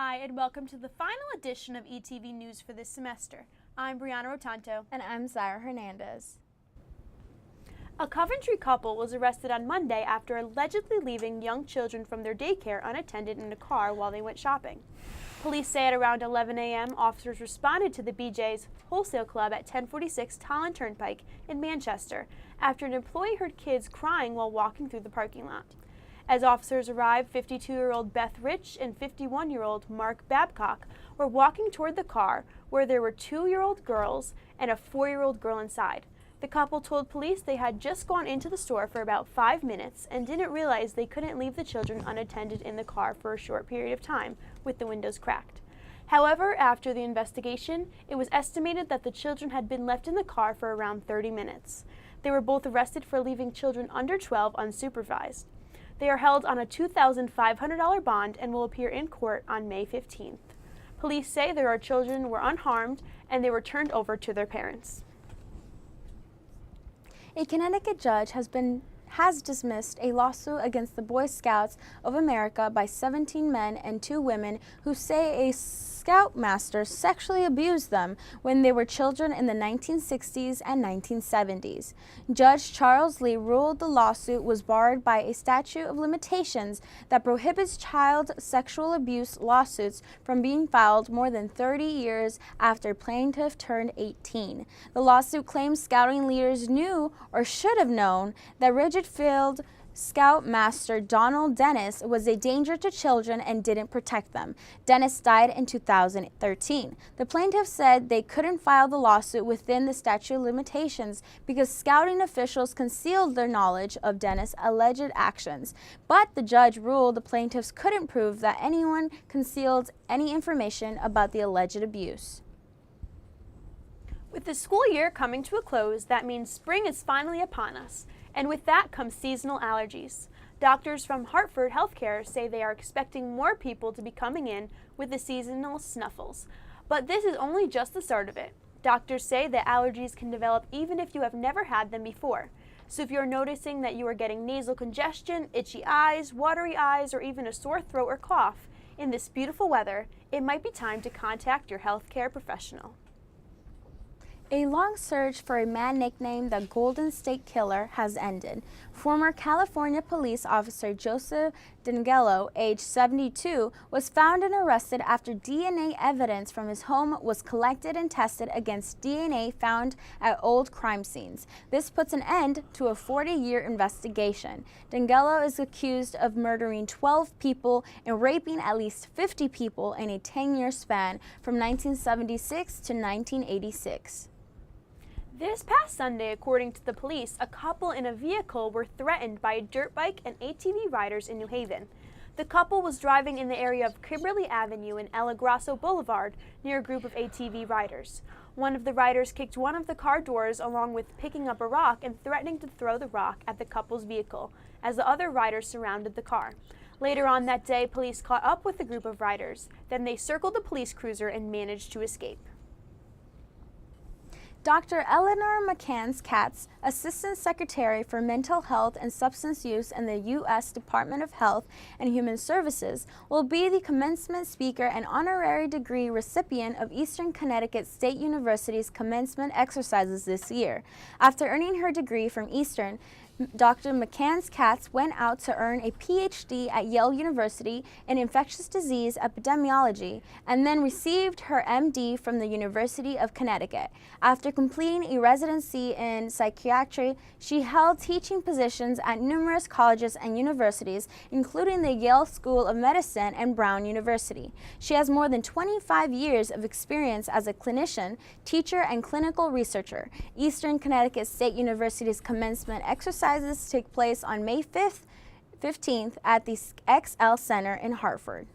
Hi, and welcome to the final edition of ETV News for this semester. I'm Brianna Rotanto. And I'm Zara Hernandez. A Coventry couple was arrested on Monday after allegedly leaving young children from their daycare unattended in a car while they went shopping. Police say at around 11 a.m., officers responded to the BJ's Wholesale Club at 1046 Tolland Turnpike in Manchester after an employee heard kids crying while walking through the parking lot. As officers arrived, 52-year-old Beth Rich and 51-year-old Mark Babcock were walking toward the car where there were 2-year-old girls and a 4-year-old girl inside. The couple told police they had just gone into the store for about 5 minutes and didn't realize they couldn't leave the children unattended in the car for a short period of time with the windows cracked. However, after the investigation, it was estimated that the children had been left in the car for around 30 minutes. They were both arrested for leaving children under 12 unsupervised. They are held on a $2,500 bond and will appear in court on May 15th. Police say their children were unharmed and they were turned over to their parents. A Connecticut judge has dismissed a lawsuit against the Boy Scouts of America by 17 men and 2 women who say a scoutmaster sexually abused them when they were children in the 1960s and 1970s. Judge Charles Lee ruled the lawsuit was barred by a statute of limitations that prohibits child sexual abuse lawsuits from being filed more than 30 years after plaintiff turned 18. The lawsuit claims scouting leaders knew or should have known that Ridgefield Scoutmaster Donald Dennis was a danger to children and didn't protect them. Dennis died in 2013. The plaintiff said they couldn't file the lawsuit within the statute of limitations because scouting officials concealed their knowledge of Dennis' alleged actions. But the judge ruled the plaintiffs couldn't prove that anyone concealed any information about the alleged abuse. With the school year coming to a close, that means spring is finally upon us. And with that comes seasonal allergies. Doctors from Hartford Healthcare say they are expecting more people to be coming in with the seasonal snuffles. But this is only just the start of it. Doctors say that allergies can develop even if you have never had them before. So if you're noticing that you are getting nasal congestion, itchy eyes, watery eyes, or even a sore throat or cough in this beautiful weather, it might be time to contact your healthcare professional. A long search for a man nicknamed the Golden State Killer has ended. Former California police officer Joseph D'Angelo, age 72, was found and arrested after DNA evidence from his home was collected and tested against DNA found at old crime scenes. This puts an end to a 40-year investigation. D'Angelo is accused of murdering 12 people and raping at least 50 people in a 10-year span from 1976 to 1986. This past Sunday, according to the police, a couple in a vehicle were threatened by dirt bike and ATV riders in New Haven. The couple was driving in the area of Kimberly Avenue and El Grasso Boulevard near a group of ATV riders. One of the riders kicked one of the car doors along with picking up a rock and threatening to throw the rock at the couple's vehicle as the other riders surrounded the car. Later on that day, police caught up with the group of riders. Then they circled the police cruiser and managed to escape. Dr. Eleanor McCants-Katz, Assistant Secretary for Mental Health and Substance Use in the U.S. Department of Health and Human Services, will be the commencement speaker and honorary degree recipient of Eastern Connecticut State University's commencement exercises this year. After earning her degree from Eastern, Dr. McCants-Katz went out to earn a PhD at Yale University in infectious disease epidemiology and then received her MD from the University of Connecticut. After completing a residency in psychiatry, she held teaching positions at numerous colleges and universities, including the Yale School of Medicine and Brown University. She has more than 25 years of experience as a clinician, teacher, and clinical researcher. Eastern Connecticut State University's commencement exercises take place on May 15th at the XL Center in Hartford.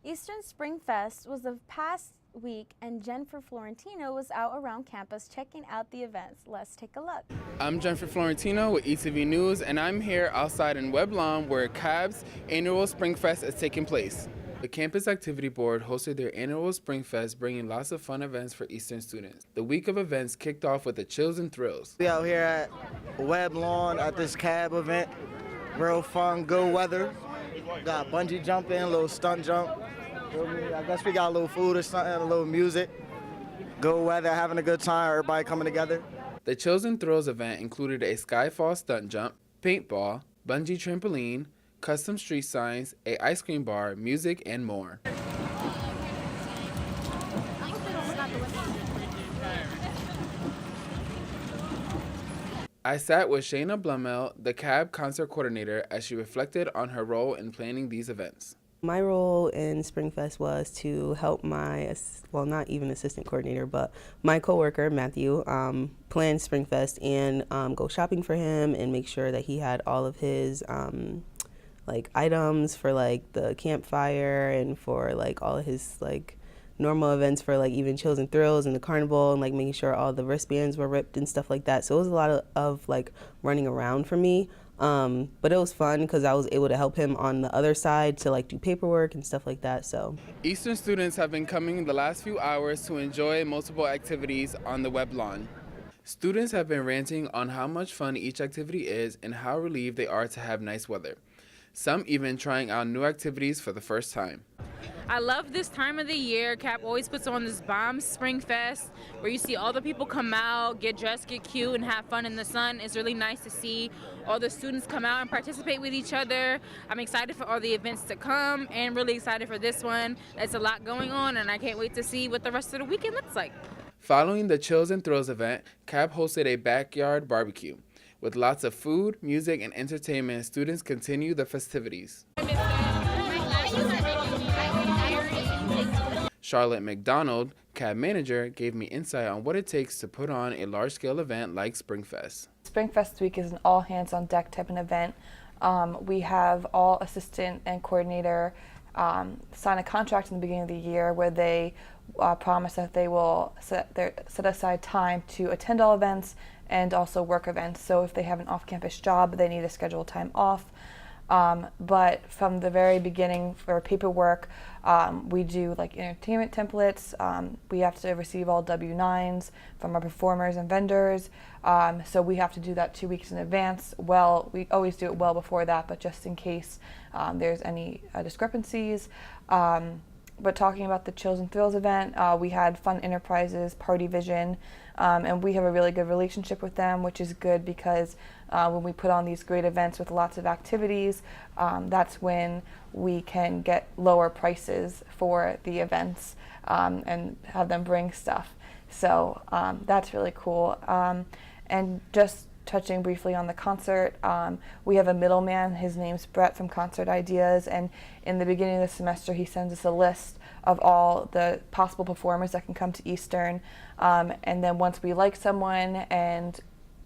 Eastern Spring Fest was the past week and Jennifer Florentino was out around campus checking out the events. Let's take a look. I'm Jennifer Florentino with ETV News and I'm here outside in Webb Lawn where CAB's annual Spring Fest is taking place. The Campus Activity Board hosted their annual Spring Fest, bringing lots of fun events for Eastern students. The week of events kicked off with the Chills and Thrills. We out here at Webb Lawn at this CAB event. Real fun, good weather. Got bungee jumping, a little stunt jump. Feel me? I guess we got a little food or something, a little music. Good weather, having a good time, everybody coming together. The Chills and Thrills event included a skyfall stunt jump, paintball, bungee trampoline, custom street signs, a ice cream bar, music, and more. I sat with Shayna Blumel, the CAB concert coordinator, as she reflected on her role in planning these events. My role in SpringFest was to help my, well, not even assistant coordinator, but my coworker, Matthew, plan SpringFest and go shopping for him and make sure that he had all of his like items for like the campfire and for like all of his like normal events for like even Chills and Thrills and the carnival, and like making sure all the wristbands were ripped and stuff like that. So it was a lot of like running around for me. But it was fun because I was able to help him on the other side to like do paperwork and stuff like that. So Eastern students have been coming the last few hours to enjoy multiple activities on the web lawn. Students have been ranting on how much fun each activity is and how relieved they are to have nice weather. Some even trying out new activities for the first time. I love this time of the year. CAP always puts on this bomb Spring Fest where you see all the people come out, get dressed, get cute, and have fun in the sun. It's really nice to see all the students come out and participate with each other. I'm excited for all the events to come and really excited for this one. There's a lot going on, and I can't wait to see what the rest of the weekend looks like. Following the Chills and Thrills event, CAP hosted a backyard barbecue. With lots of food, music, and entertainment, students continue the festivities. Charlotte McDonald, CAB manager, gave me insight on what it takes to put on a large-scale event like SpringFest. SpringFest Week is an all-hands-on-deck type of event. We have all assistant and coordinator sign a contract in the beginning of the year where they promise that they will set aside time to attend all events and also work events. So if they have an off-campus job, they need to schedule time off. But from the very beginning for paperwork, we do like entertainment templates. We have to receive all W-9s from our performers and vendors. So we have to do that 2 weeks in advance. Well, we always do it well before that, but just in case there's any discrepancies. But talking about the Chills and Thrills event, we had Fun Enterprises, Party Vision, and we have a really good relationship with them, which is good because when we put on these great events with lots of activities, that's when we can get lower prices for the events and have them bring stuff. So that's really cool. And just touching briefly on the concert, we have a middleman. His name's Brett from Concert Ideas, and in the beginning of the semester he sends us a list of all the possible performers that can come to Eastern, and then once we like someone and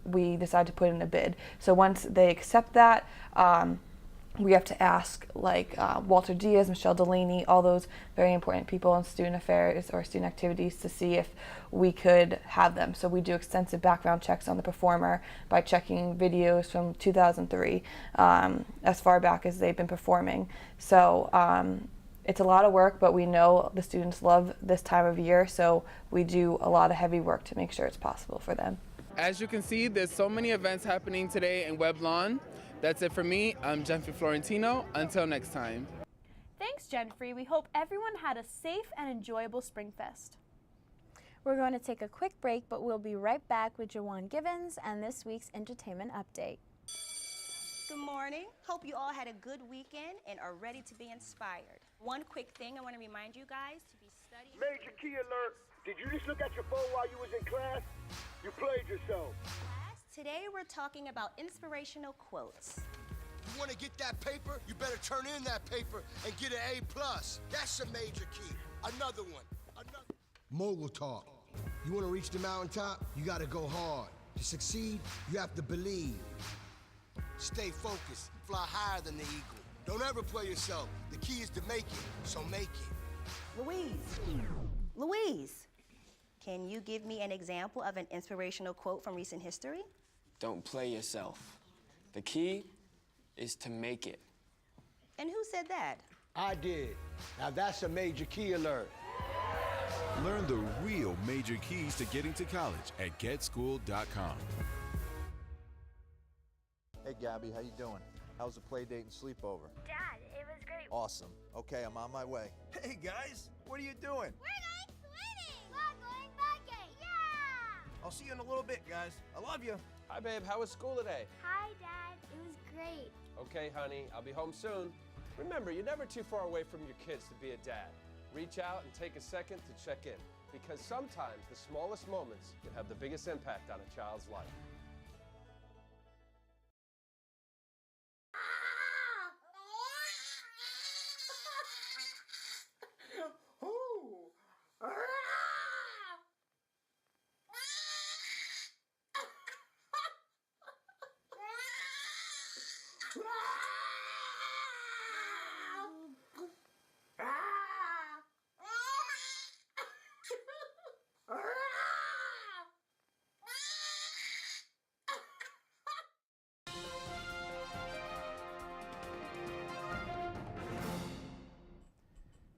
we decide to put in a bid. So once they accept that, we have to ask like Walter Diaz, Michelle Delaney, all those very important people in student affairs or student activities to see if we could have them. So we do extensive background checks on the performer by checking videos from 2003, as far back as they've been performing. So it's a lot of work, but we know the students love this time of year, so we do a lot of heavy work to make sure it's possible for them. As you can see, there's so many events happening today in Web Lawn. That's it for me. I'm Jenfrey Florentino. Until next time. Thanks, Jenfrey. We hope everyone had a safe and enjoyable SpringFest. We're going to take a quick break, but we'll be right back with Jawan Givens and this week's entertainment update. Good morning. Hope you all had a good weekend and are ready to be inspired. One quick thing I want to remind you guys to be studying. Major key alert. Did you just look at your phone while you was in class? You played yourself. Today we're talking about inspirational quotes. You want to get that paper? You better turn in that paper and get an A+. That's a major key. Another one. Mogul talk. You want to reach the mountaintop? You got to go hard. To succeed, you have to believe. Stay focused. Fly higher than the eagle. Don't ever play yourself. The key is to make it, so make it. Louise, can you give me an example of an inspirational quote from recent history? Don't play yourself. The key is to make it. And who said that? I did. Now that's a major key alert. Learn the real major keys to getting to college at getschool.com. Hey Gabby, how you doing? How's the play date and sleepover? Dad, it was great. Awesome. Okay, I'm on my way. Hey guys, what are you doing? We're going swimming. We're going biking. Yeah! I'll see you in a little bit, guys. I love you. Hi, babe. How was school today? Hi, Dad. It was great. Okay, honey. I'll be home soon. Remember, you're never too far away from your kids to be a dad. Reach out and take a second to check in, because sometimes the smallest moments can have the biggest impact on a child's life.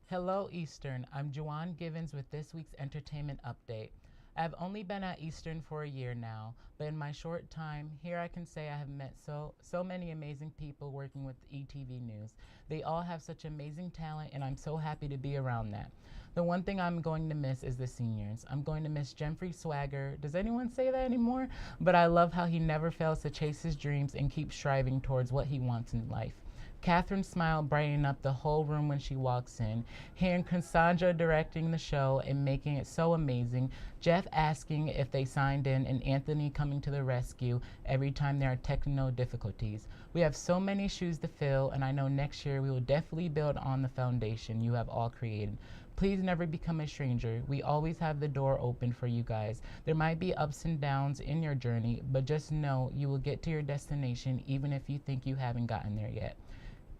Hello Eastern, I'm Juwan Givens with this week's entertainment update. I've only been at Eastern for a year now, but in my short time here I can say I have met so many amazing people working with ETV News. They all have such amazing talent and I'm so happy to be around that. The one thing I'm going to miss is the seniors. I'm going to miss Jeffrey's swagger. Does anyone say that anymore? But I love how he never fails to chase his dreams and keep striving towards what he wants in life. Catherine's smile brightening up the whole room when she walks in. Hearing Cassandra directing the show and making it so amazing. Jeff asking if they signed in and Anthony coming to the rescue every time there are technical difficulties. We have so many shoes to fill and I know next year we will definitely build on the foundation you have all created. Please never become a stranger. We always have the door open for you guys. There might be ups and downs in your journey, but just know you will get to your destination even if you think you haven't gotten there yet.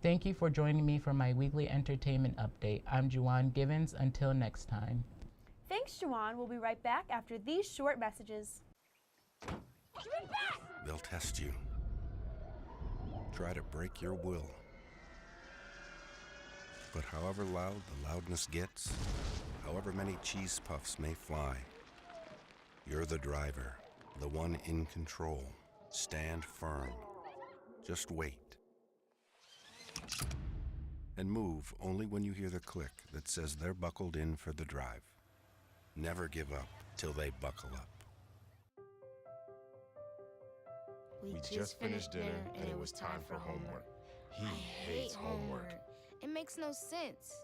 Thank you for joining me for my weekly entertainment update. I'm Juwan Givens. Until next time. Thanks, Juwan. We'll be right back after these short messages. They'll test you. Try to break your will. But however loud the loudness gets, however many cheese puffs may fly, you're the driver, the one in control. Stand firm. Just wait. And move only when you hear the click that says they're buckled in for the drive. Never give up till they buckle up. We just finished dinner and it was time for homework. He hates homework. It makes no sense.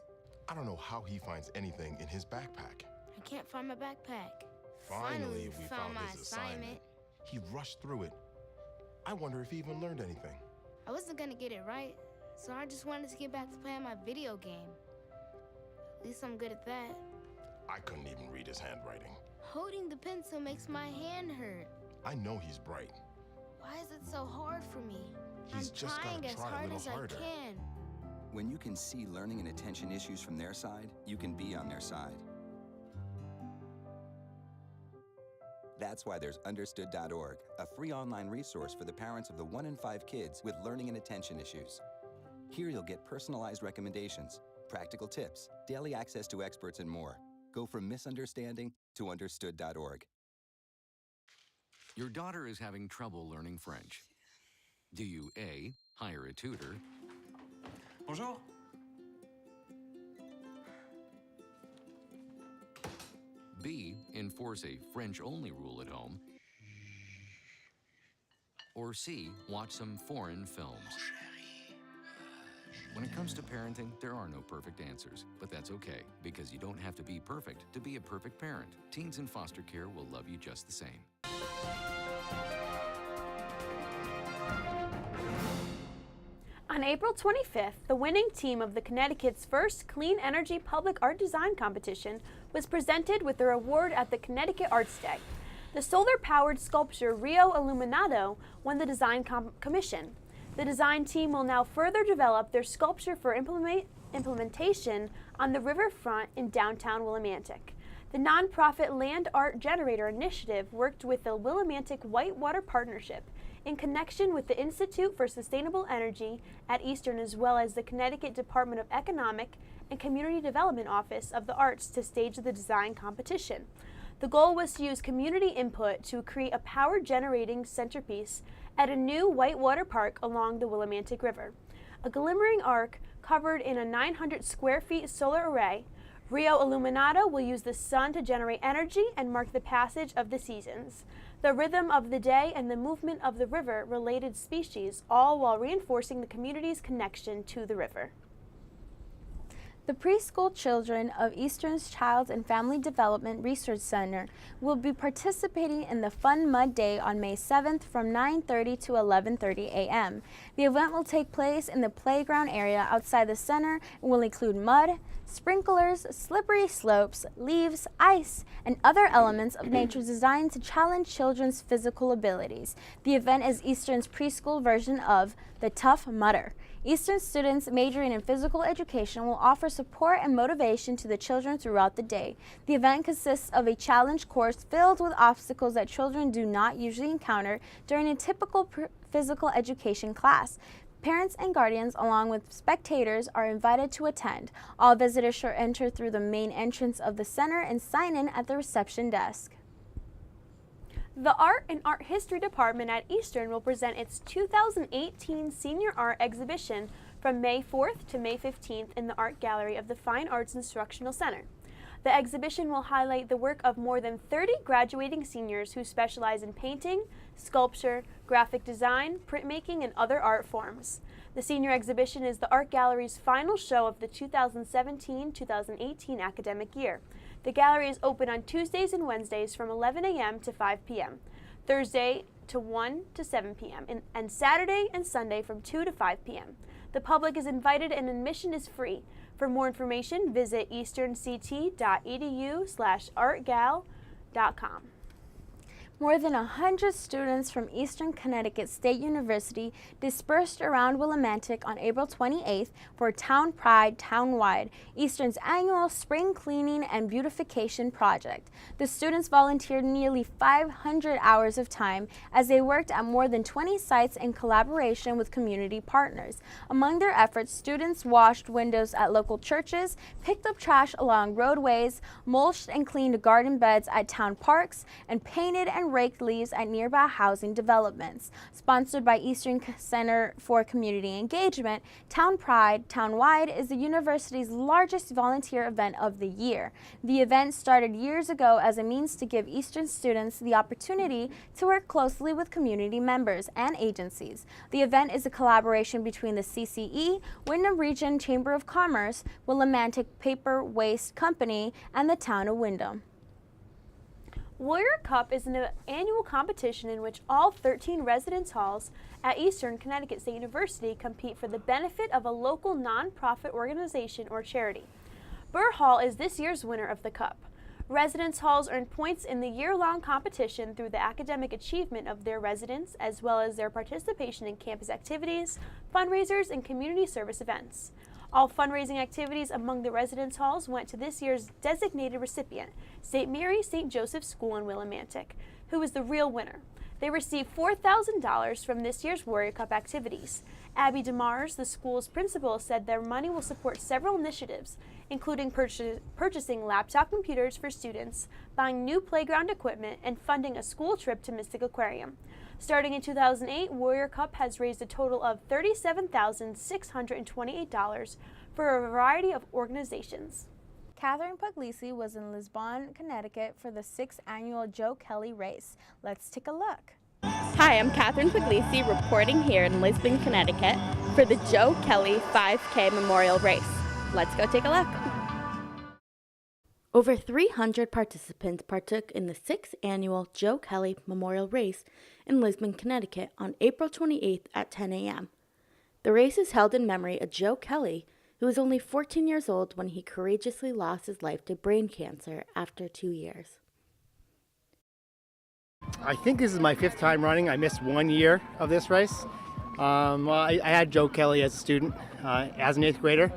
I don't know how he finds anything in his backpack. I can't find my backpack. Finally, we found his assignment. He rushed through it. I wonder if he even learned anything. I wasn't gonna get it right, so I just wanted to get back to playing my video game. At least I'm good at that. I couldn't even read his handwriting. Holding the pencil makes my hand hurt. I know he's bright. Why is it so hard for me? He's I'm just trying gotta as try a hard little as harder. I can. When you can see learning and attention issues from their side, you can be on their side. That's why there's Understood.org, a free online resource for the parents of the 1 in 5 kids with learning and attention issues. Here you'll get personalized recommendations, practical tips, daily access to experts, and more. Go from misunderstanding to Understood.org. Your daughter is having trouble learning French. Do you A, hire a tutor? Bonjour. B, enforce a French-only rule at home? Or C, watch some foreign films? When it comes to parenting, there are no perfect answers, but that's okay, because you don't have to be perfect to be a perfect parent. Teens in foster care will love you just the same. On April 25th, the winning team of the Connecticut's first Clean Energy Public Art Design Competition was presented with their award at the Connecticut Arts Day. The solar-powered sculpture Rio Illuminado won the design commission. The design team will now further develop their sculpture for implementation on the riverfront in downtown Willimantic. The nonprofit Land Art Generator Initiative worked with the Willimantic Whitewater Partnership in connection with the Institute for Sustainable Energy at Eastern, as well as the Connecticut Department of Economic and Community Development Office of the Arts to stage the design competition. The goal was to use community input to create a power-generating centerpiece at a new whitewater park along the Willimantic River. A glimmering arc covered in a 900 square feet solar array, Rio Illuminata will use the sun to generate energy and mark the passage of the seasons, the rhythm of the day, and the movement of the river-related species, all while reinforcing the community's connection to the river. The preschool children of Eastern's Child and Family Development Research Center will be participating in the Fun Mud Day on May 7th from 9:30 to 11:30 a.m. The event will take place in the playground area outside the center and will include mud, sprinklers, slippery slopes, leaves, ice, and other elements of nature designed to challenge children's physical abilities. The event is Eastern's preschool version of the Tough Mudder. Eastern students majoring in physical education will offer support and motivation to the children throughout the day. The event consists of a challenge course filled with obstacles that children do not usually encounter during a typical physical education class. Parents and guardians, along with spectators, are invited to attend. All visitors should enter through the main entrance of the center and sign in at the reception desk. The Art and Art History Department at Eastern will present its 2018 Senior Art Exhibition from May 4th to May 15th in the Art Gallery of the Fine Arts Instructional Center. The exhibition will highlight the work of more than 30 graduating seniors who specialize in painting, sculpture, graphic design, printmaking, and other art forms. The senior exhibition is the Art Gallery's final show of the 2017-2018 academic year. The gallery is open on Tuesdays and Wednesdays from 11 a.m. to 5 p.m., Thursday to 1 to 7 p.m., and Saturday and Sunday from 2 to 5 p.m. The public is invited and admission is free. For more information, visit easternct.edu/artgal.com. More than 100 students from Eastern Connecticut State University dispersed around Willimantic on April 28th for Town Pride Townwide, Eastern's annual spring cleaning and beautification project. The students volunteered nearly 500 hours of time as they worked at more than 20 sites in collaboration with community partners. Among their efforts, students washed windows at local churches, picked up trash along roadways, mulched and cleaned garden beds at town parks, and painted and raked leaves at nearby housing developments. Sponsored by Eastern Center for Community Engagement, Town Pride Townwide is the university's largest volunteer event of the year. The event started years ago as a means to give Eastern students the opportunity to work closely with community members and agencies. The event is a collaboration between the CCE, Windham Region Chamber of Commerce, Willimantic Paper Waste Company, and the town of Windham. Warrior Cup is an annual competition in which all 13 residence halls at Eastern Connecticut State University compete for the benefit of a local nonprofit organization or charity. Burr Hall is this year's winner of the Cup. Residence halls earn points in the year-long competition through the academic achievement of their residents, as well as their participation in campus activities, fundraisers, and community service events. All fundraising activities among the residence halls went to this year's designated recipient, St. Mary St. Joseph School in Willimantic, who was the real winner. They received $4,000 from this year's Warrior Cup activities. Abby DeMars, the school's principal, said their money will support several initiatives, including purchasing laptop computers for students, buying new playground equipment, and funding a school trip to Mystic Aquarium. Starting in 2008, Warrior Cup has raised a total of $37,628 for a variety of organizations. Catherine Puglisi was in Lisbon, Connecticut for the 6th annual Joe Kelly race. Let's take a look. Hi, I'm Catherine Puglisi reporting here in Lisbon, Connecticut for the Joe Kelly 5K Memorial Race. Let's go take a look. Over 300 participants partook in the 6th annual Joe Kelly Memorial Race in Lisbon, Connecticut on April 28th at 10 a.m. The race is held in memory of Joe Kelly, who was only 14 years old when he courageously lost his life to brain cancer after 2 years. I think this is my 5th time running. I missed 1 year of this race. I had Joe Kelly as a student, as an 8th grader,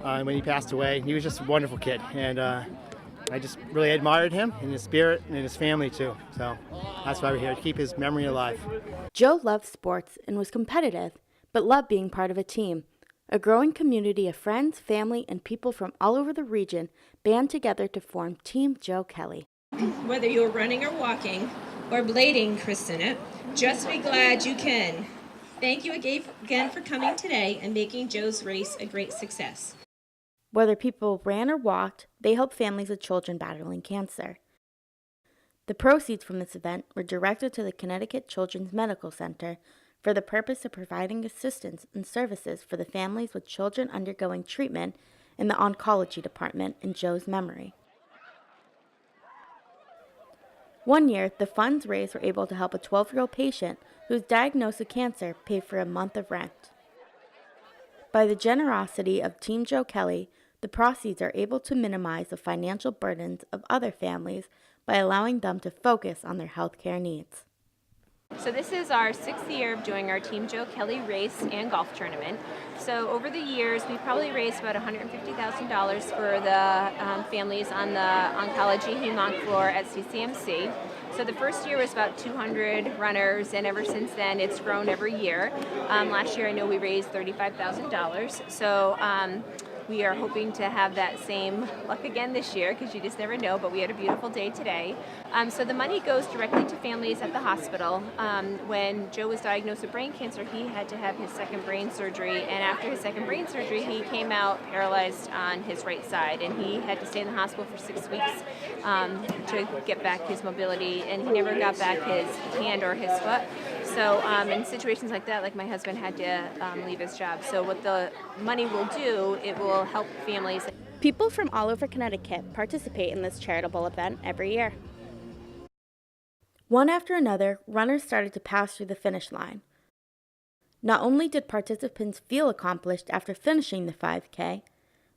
when he passed away. He was just a wonderful kid, and I just really admired him and his spirit and his family too. So that's why we're here, to keep his memory alive. Joe loved sports and was competitive, but loved being part of a team. A growing community of friends, family, and people from all over the region band together to form Team Joe Kelly. Whether you're running or walking, or blading, Christina. Just be glad you can. Thank you again for coming today and making Joe's race a great success. Whether people ran or walked, they helped families with children battling cancer. The proceeds from this event were directed to the Connecticut Children's Medical Center for the purpose of providing assistance and services for the families with children undergoing treatment in the oncology department in Joe's memory. One year, the funds raised were able to help a 12-year-old patient who was diagnosed with cancer pay for a month of rent. By the generosity of Team Joe Kelly, the proceeds are able to minimize the financial burdens of other families by allowing them to focus on their health care needs. So this is our 6th year of doing our Team Joe Kelly race and golf tournament. So over the years, we probably raised about $150,000 for the families on the oncology hem-onc floor at CCMC. So the first year was about 200 runners, and ever since then, it's grown every year. Last year, I know we raised $35,000. So we are hoping to have that same luck again this year, because you just never know, but we had a beautiful day today. So the money goes directly to families at the hospital. When Joe was diagnosed with brain cancer, he had to have his second brain surgery, and after his second brain surgery, he came out paralyzed on his right side, and he had to stay in the hospital for 6 weeks to get back his mobility, and he never got back his hand or his foot. So in situations like that, like my husband had to leave his job. So what the money will do, it will help families. People from all over Connecticut participate in this charitable event every year. One after another, runners started to pass through the finish line. Not only did participants feel accomplished after finishing the 5K,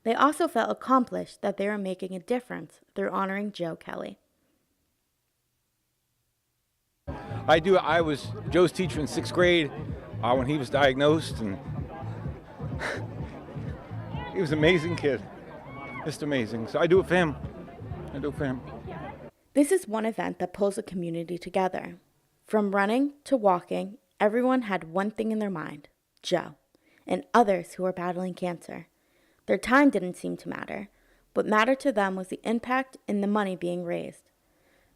they also felt accomplished that they were making a difference through honoring Joe Kelly. I was Joe's teacher in 6th grade when he was diagnosed, and he was an amazing kid, just amazing. So I do it for him. This is one event that pulls a community together. From running to walking, everyone had one thing in their mind, Joe, and others who were battling cancer. Their time didn't seem to matter. What mattered to them was the impact and the money being raised.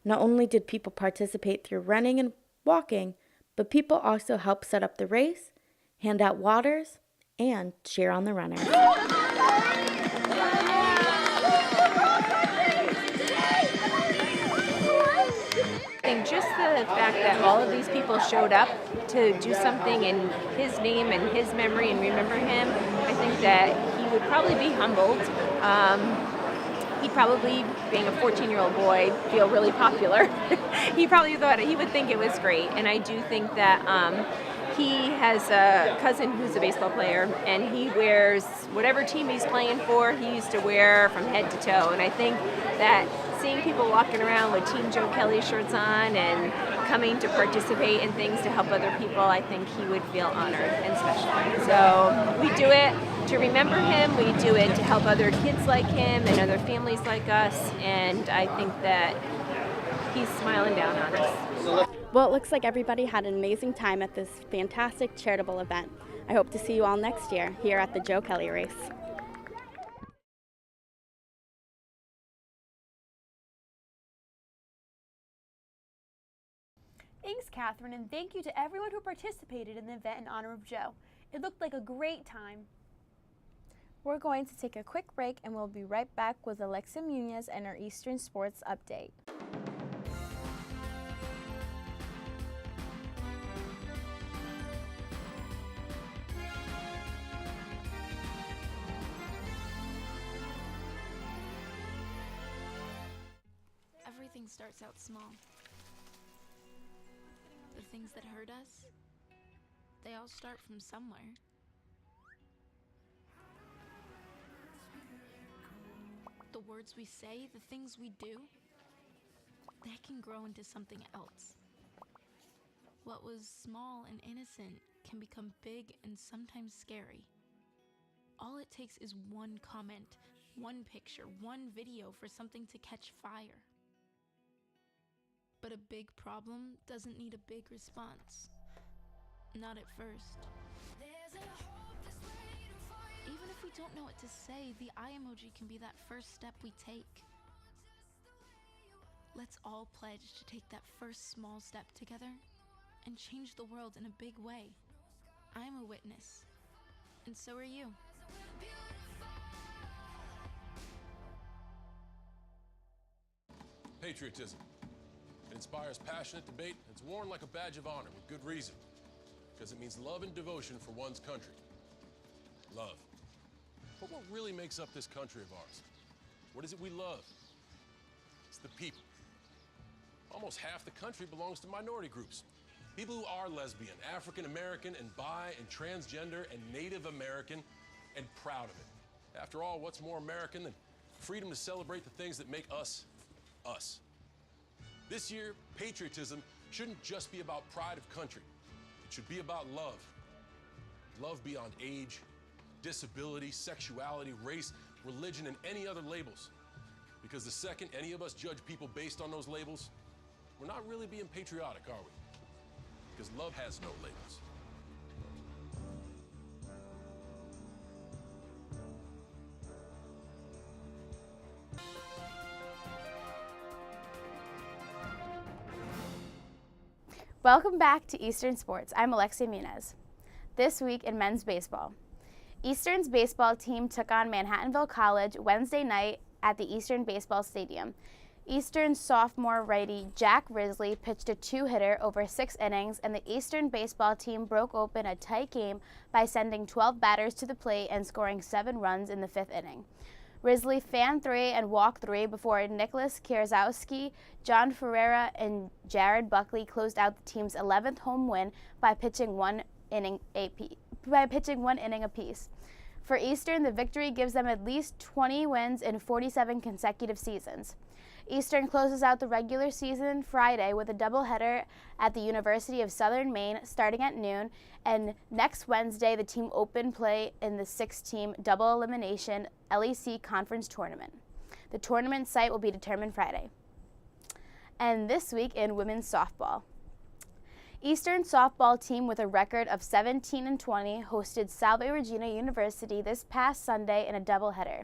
Not only did people participate through running and walking, but people also helped set up the race, hand out waters, and cheer on the runners. Just the fact that all of these people showed up to do something in his name and his memory and remember him, I think that he would probably be humbled. He'd probably, being a 14-year-old boy, feel really popular. He probably thought he would think it was great, and I do think that he has a cousin who's a baseball player, and he wears whatever team he's playing for, he used to wear from head to toe, and I think that seeing people walking around with Team Joe Kelly shirts on and coming to participate in things to help other people, I think he would feel honored and special. So we do it to remember him, we do it to help other kids like him and other families like us, and I think that he's smiling down on us. Well, it looks like everybody had an amazing time at this fantastic charitable event. I hope to see you all next year here at the Joe Kelly race. Thanks, Catherine, and thank you to everyone who participated in the event in honor of Joe. It looked like a great time. We're going to take a quick break, and we'll be right back with Alexa Munoz and our Eastern Sports Update. Everything starts out small. The things that hurt us, they all start from somewhere. The words we say, the things we do, they can grow into something else. What was small and innocent can become big and sometimes scary. All it takes is one comment, one picture, one video for something to catch fire. But a big problem doesn't need a big response. Not at first. Even if we don't know what to say, the eye emoji can be that first step we take. Let's all pledge to take that first small step together and change the world in a big way. I'm a witness, and so are you. Patriotism. It inspires passionate debate, and it's worn like a badge of honor with good reason. Because it means love and devotion for one's country. Love. But what really makes up this country of ours? What is it we love? It's the people. Almost half the country belongs to minority groups. People who are lesbian, African American, and bi, and transgender, and Native American, and proud of it. After all, what's more American than freedom to celebrate the things that make us, us? This year, patriotism shouldn't just be about pride of country. It should be about love. Love beyond age, disability, sexuality, race, religion, and any other labels. Because the second any of us judge people based on those labels, we're not really being patriotic, are we? Because love has no labels. Welcome back to Eastern Sports. I'm Alexia Munez. This week in men's baseball, Eastern's baseball team took on Manhattanville College Wednesday night at the Eastern Baseball Stadium. Eastern's sophomore righty Jack Risley pitched a two-hitter over 6 innings, and the Eastern baseball team broke open a tight game by sending 12 batters to the plate and scoring 7 runs in the 5th inning. Risley fanned 3 and walked 3 before Nicholas Kierzowski, John Ferreira, and Jared Buckley closed out the team's 11th home win by pitching one inning apiece. For Eastern, the victory gives them at least 20 wins in 47 consecutive seasons. Eastern closes out the regular season Friday with a doubleheader at the University of Southern Maine starting at noon, and next Wednesday the team opened play in the 6-team double elimination LEC Conference Tournament. The tournament site will be determined Friday. And this week in women's softball, Eastern softball team with a record of 17-20 hosted Salve Regina University this past Sunday in a doubleheader.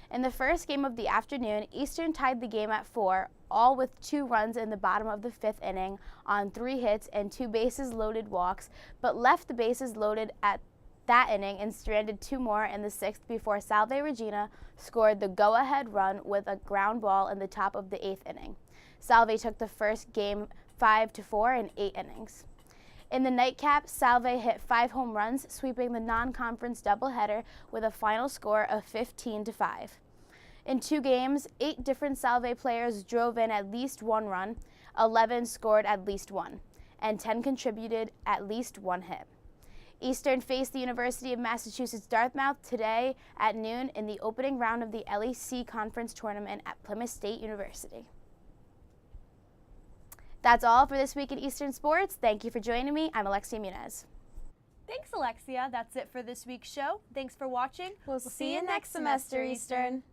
In the first game of the afternoon, Eastern tied the game at 4, all with 2 runs in the bottom of the 5th inning on 3 hits and 2 bases-loaded walks, but left the bases loaded at that inning and stranded 2 more in the 6th before Salve Regina scored the go-ahead run with a ground ball in the top of the 8th inning. Salve took the first game 5-4 in 8 innings. In the nightcap, Salve hit 5 home runs, sweeping the non-conference doubleheader with a final score of 15-5. In 2 games, 8 different Salve players drove in at least 1 run, 11 scored at least 1, and 10 contributed at least 1 hit. Eastern faced the University of Massachusetts Dartmouth today at noon in the opening round of the LEC Conference Tournament at Plymouth State University. That's all for this week in Eastern Sports. Thank you for joining me. I'm Alexia Munez. Thanks, Alexia. That's it for this week's show. Thanks for watching. We'll see you next semester, Eastern.